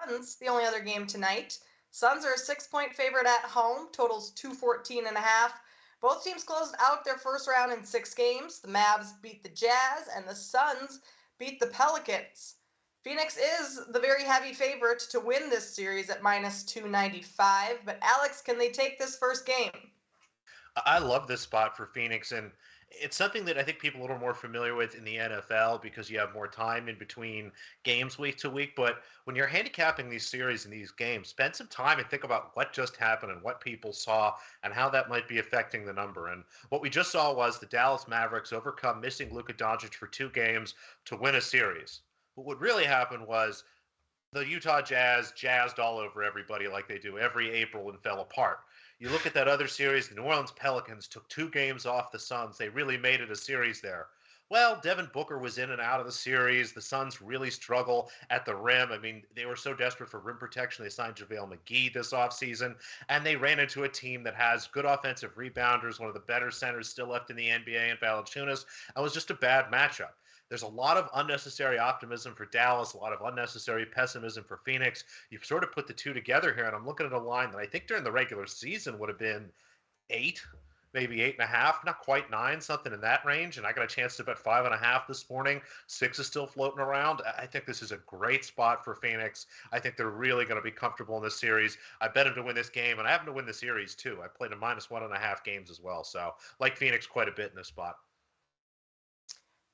Suns, the only other game tonight. Suns are a 6-point favorite at home, totals 214.5. Both teams closed out their first round in 6 games. The Mavs beat the Jazz, and the Suns beat the Pelicans. Phoenix is the very heavy favorite to win this series at minus 295. But Alex, can they take this first game? I love this spot for Phoenix, and it's something that I think people are a little more familiar with in the NFL because you have more time in between games week to week. But when you're handicapping these series and these games, spend some time and think about what just happened and what people saw and how that might be affecting the number. And what we just saw was the Dallas Mavericks overcome missing Luka Doncic for 2 games to win a series. But what really happened was the Utah Jazz jazzed all over everybody like they do every April and fell apart. You look at that other series, the New Orleans Pelicans took 2 games off the Suns. They really made it a series there. Well, Devin Booker was in and out of the series. The Suns really struggle at the rim. I mean, they were so desperate for rim protection, they signed JaVale McGee this offseason, and they ran into a team that has good offensive rebounders, one of the better centers still left in the NBA in Valanciunas. It was just a bad matchup. There's a lot of unnecessary optimism for Dallas, a lot of unnecessary pessimism for Phoenix. You've sort of put the two together here, and I'm looking at a line that I think during the regular season would have been 8, maybe 8.5, not quite 9, something in that range. And I got a chance to bet 5.5 this morning. 6 is still floating around. I think this is a great spot for Phoenix. I think they're really going to be comfortable in this series. I bet them to win this game, and I have them to win the series too. I played a -1.5 games as well, so like Phoenix quite a bit in this spot.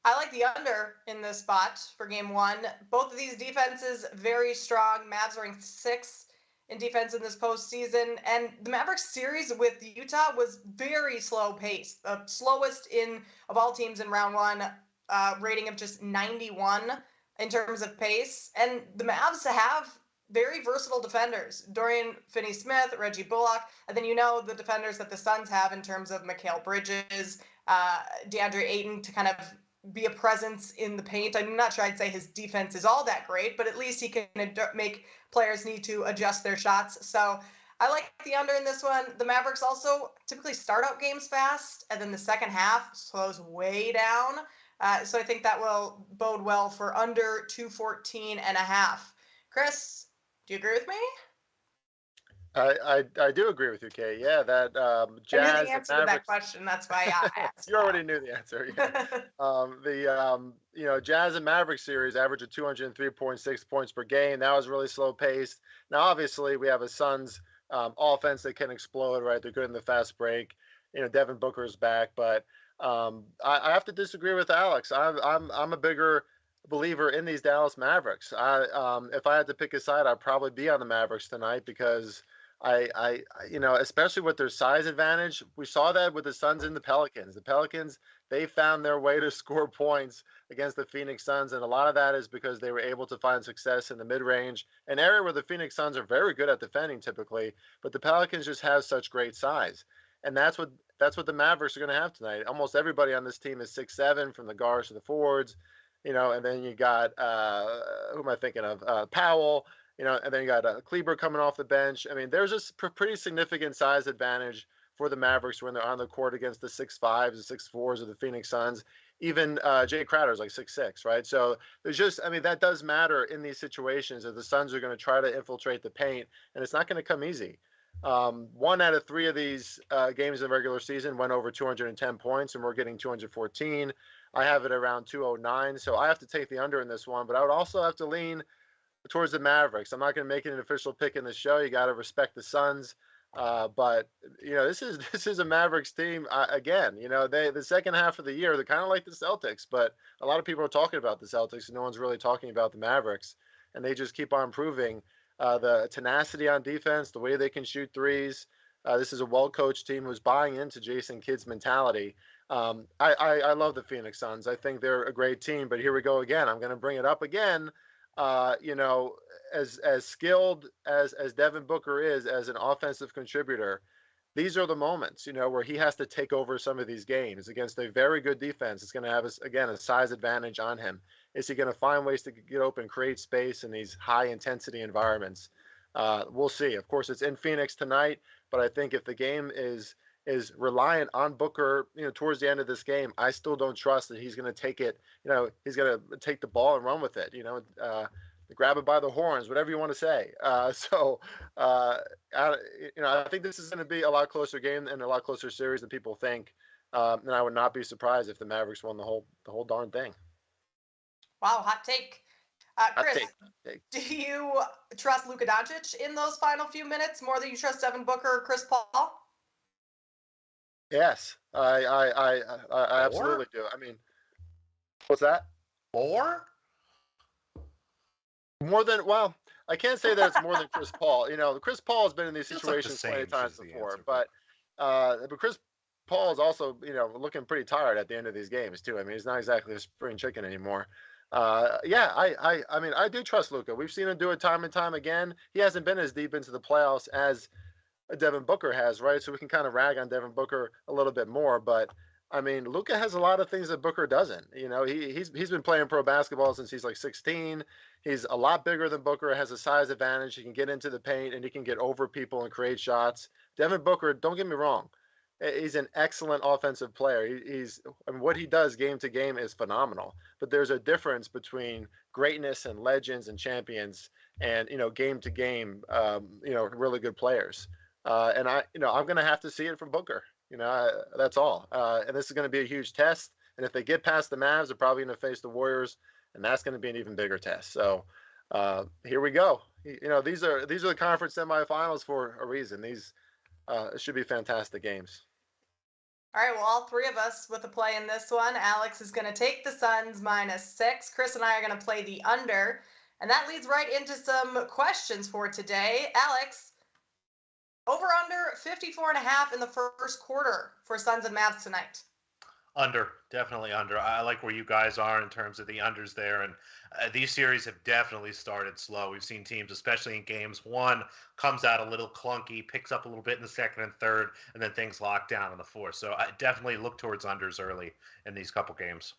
I like the under in this spot for game one. Both of these defenses very strong. Mavs ranked 6th in defense in this postseason. And the Mavericks series with Utah was very slow paced. The slowest of all teams in round one, rating of just 91 in terms of pace. And the Mavs have very versatile defenders. Dorian Finney-Smith, Reggie Bullock, and then the defenders that the Suns have in terms of Mikal Bridges, DeAndre Ayton to kind of be a presence in the paint. I'm not sure I'd say his defense is all that great, but at least he can make players need to adjust their shots. So I like the under in this one. The Mavericks also typically start out games fast, and then the second half slows way down. So I think that will bode well for under 214.5. Chris, do you agree with me? I do agree with you, Kay. Yeah, that Jazz I knew the answer to that Mavericks. question. That's why I asked. You already knew the answer. Yeah. The Jazz and Mavericks series averaged at 203.6 points per game. That was really slow paced. Now, obviously, we have a Suns offense that can explode. Right, they're good in the fast break. Devin Booker is back, but I have to disagree with Alex. I'm a bigger believer in these Dallas Mavericks. If I had to pick a side, I'd probably be on the Mavericks tonight because especially with their size advantage, we saw that with the Suns and the Pelicans. The Pelicans, they found their way to score points against the Phoenix Suns, and a lot of that is because they were able to find success in the mid-range, an area where the Phoenix Suns are very good at defending typically, but the Pelicans just have such great size. And that's what the Mavericks are going to have tonight. Almost everybody on this team is 6'7", from the guards to the forwards, and then you got who am I thinking of? Powell. And then you got Kleber coming off the bench. I mean, there's just pretty significant size advantage for the Mavericks when they're on the court against the 6'5s and 6'4s of the Phoenix Suns. Even Jay Crowder's like 6'6", right? So that does matter in these situations that the Suns are going to try to infiltrate the paint, and it's not going to come easy. 1 out of 3 of these games in the regular season went over 210 points, and we're getting 214. I have it around 209, so I have to take the under in this one, but I would also have to lean towards the Mavericks. I'm not going to make it an official pick in the show. You got to respect the Suns. But this is a Mavericks team again. The second half of the year, they're kind of like the Celtics, but a lot of people are talking about the Celtics and no one's really talking about the Mavericks, and they just keep on proving the tenacity on defense, the way they can shoot threes. This is a well-coached team who's buying into Jason Kidd's mentality. I love the Phoenix Suns. I think they're a great team, but here we go again. I'm going to bring it up again. As skilled as Devin Booker is as an offensive contributor, these are the moments, where he has to take over some of these games against a very good defense. It's going to have, a size advantage on him. Is he going to find ways to get open, create space in these high-intensity environments? We'll see. Of course, it's in Phoenix tonight, but I think if the game is reliant on Booker, towards the end of this game, I still don't trust that he's going to take it. He's going to take the ball and run with it. grab it by the horns, whatever you want to say. I think this is going to be a lot closer game and a lot closer series than people think. And I would not be surprised if the Mavericks won the whole darn thing. Wow, hot take. Chris, do you trust Luka Doncic in those final few minutes more than you trust Devin Booker or Chris Paul? Yes, I absolutely do. I mean, what's that? More than, well, I can't say that it's more than Chris Paul. Chris Paul has been in these situations plenty times before, but Chris Paul is also, looking pretty tired at the end of these games too. I mean, he's not exactly a spring chicken anymore. I mean, I do trust Luka. We've seen him do it time and time again. He hasn't been as deep into the playoffs as Devin Booker has, right? So we can kind of rag on Devin Booker a little bit more, but I mean, Luka has a lot of things that Booker doesn't. He's been playing pro basketball since he's like 16. He's a lot bigger than Booker, has a size advantage. He can get into the paint and he can get over people and create shots. Devin Booker, don't get me wrong, he's an excellent offensive player. What he does game to game is phenomenal. But there's a difference between greatness and legends and champions and game to game, really good players. And I'm going to have to see it from Booker. That's all. And this is going to be a huge test. And if they get past the Mavs, they're probably going to face the Warriors, and that's going to be an even bigger test. So here we go. These are the conference semifinals for a reason. These should be fantastic games. All right, well, all three of us with a play in this one. Alex is going to take the Suns -6. Chris and I are going to play the under. And that leads right into some questions for today. Alex, over under 54.5 in the first quarter for Suns and Mavs tonight. Under, definitely under. I like where you guys are in terms of the unders there, and these series have definitely started slow. We've seen teams, especially in games one, comes out a little clunky, picks up a little bit in the second and third, and then things lock down in the fourth. So I definitely look towards unders early in these couple games.